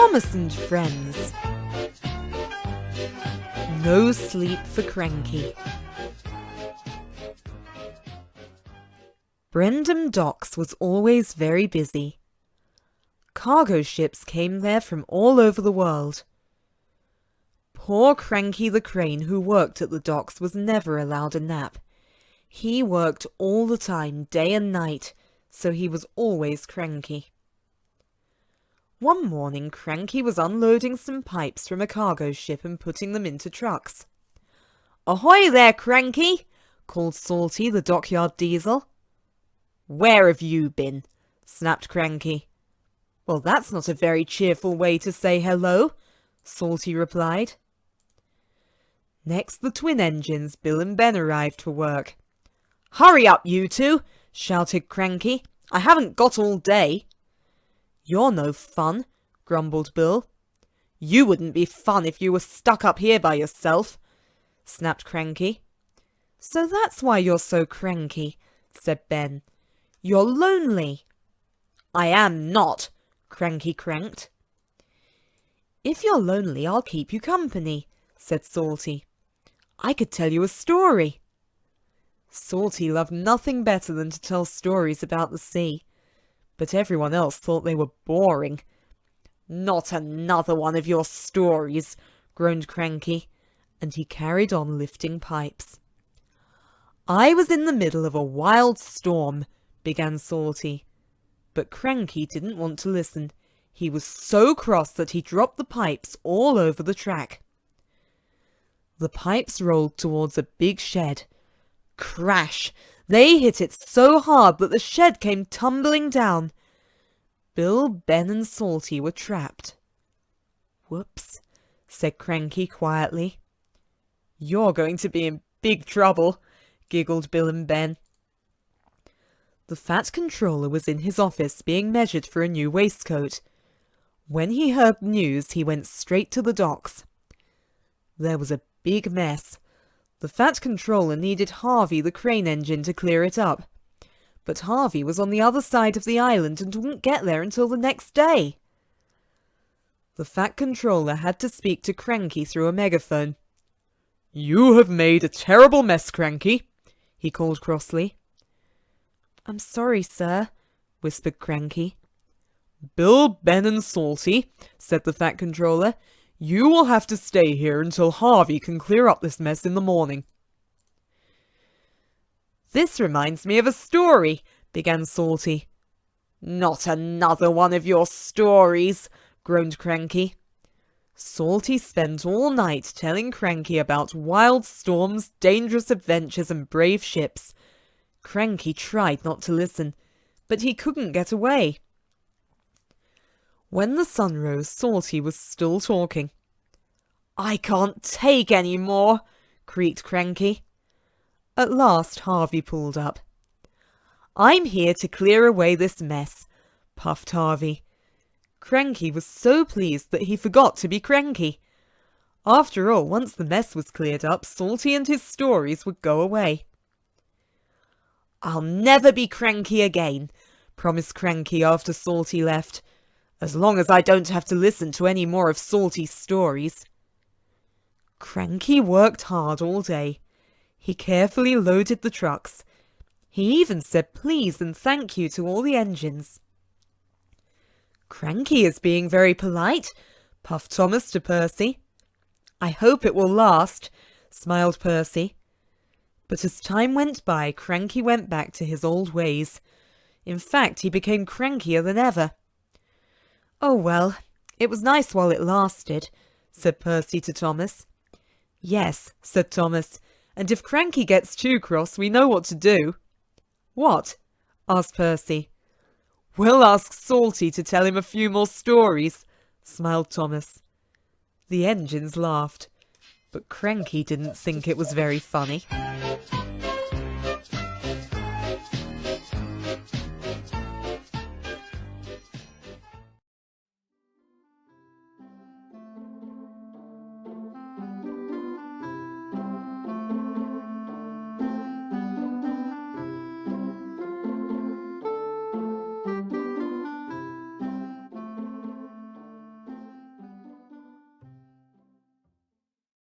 Thomas and Friends. No sleep for Cranky. Brendam Docks was always very busy. Cargo ships came there from all over the world. Poor Cranky the crane who worked at the docks was never allowed a nap. He worked all the time, day and night, so he was always cranky. One morning Cranky was unloading some pipes from a cargo ship and putting them into trucks. "Ahoy there, Cranky!" called Salty, the dockyard diesel. "Where have you been?" snapped Cranky. "Well, that's not a very cheerful way to say hello," Salty replied. Next the twin engines, Bill and Ben, arrived for work. "Hurry up, you two!" shouted Cranky. "I haven't got all day." "You're no fun," grumbled Bill. "You wouldn't be fun if you were stuck up here by yourself," snapped Cranky. "So that's why you're so cranky," said Ben. "You're lonely." "I am not," Cranky cranked. "If you're lonely, I'll keep you company," said Salty. "I could tell you a story." Salty loved nothing better than to tell stories about the sea, but everyone else thought they were boring. "Not another one of your stories," groaned Cranky, and he carried on lifting pipes. "I was in the middle of a wild storm," began Salty, but Cranky didn't want to listen. He was so cross that he dropped the pipes all over the track. The pipes rolled towards a big shed. Crash! They hit it so hard that the shed came tumbling down. Bill, Ben and Salty were trapped. "Whoops," said Cranky quietly. "You're going to be in big trouble," giggled Bill and Ben. The Fat Controller was in his office being measured for a new waistcoat. When he heard the news, he went straight to the docks. There was a big mess. The Fat Controller needed Harvey the crane engine to clear it up. But Harvey was on the other side of the island and wouldn't get there until the next day. The Fat Controller had to speak to Cranky through a megaphone. "You have made a terrible mess, Cranky," he called crossly. "I'm sorry, sir," whispered Cranky. "Bill, Ben and Salty," said the Fat Controller, "you will have to stay here until Harvey can clear up this mess in the morning." "This reminds me of a story," began Salty. "Not another one of your stories," groaned Cranky. Salty spent all night telling Cranky about wild storms, dangerous adventures and brave ships. Cranky tried not to listen, but he couldn't get away. When the sun rose, Salty was still talking. "I can't take any more," creaked Cranky. At last Harvey pulled up. "I'm here to clear away this mess," puffed Harvey. Cranky was so pleased that he forgot to be cranky. After all, once the mess was cleared up, Salty and his stories would go away. "I'll never be cranky again," promised Cranky after Salty left, "as long as I don't have to listen to any more of Salty's stories." Cranky worked hard all day. He carefully loaded the trucks. He even said please and thank you to all the engines. "Cranky is being very polite," puffed Thomas to Percy. "I hope it will last," smiled Percy. But as time went by, Cranky went back to his old ways. In fact, he became crankier than ever. "Oh well, it was nice while it lasted," said Percy to Thomas. "Yes," said Thomas, "and if Cranky gets too cross, we know what to do." "What?" asked Percy. "We'll ask Salty to tell him a few more stories," smiled Thomas. The engines laughed, but Cranky didn't think it was very funny.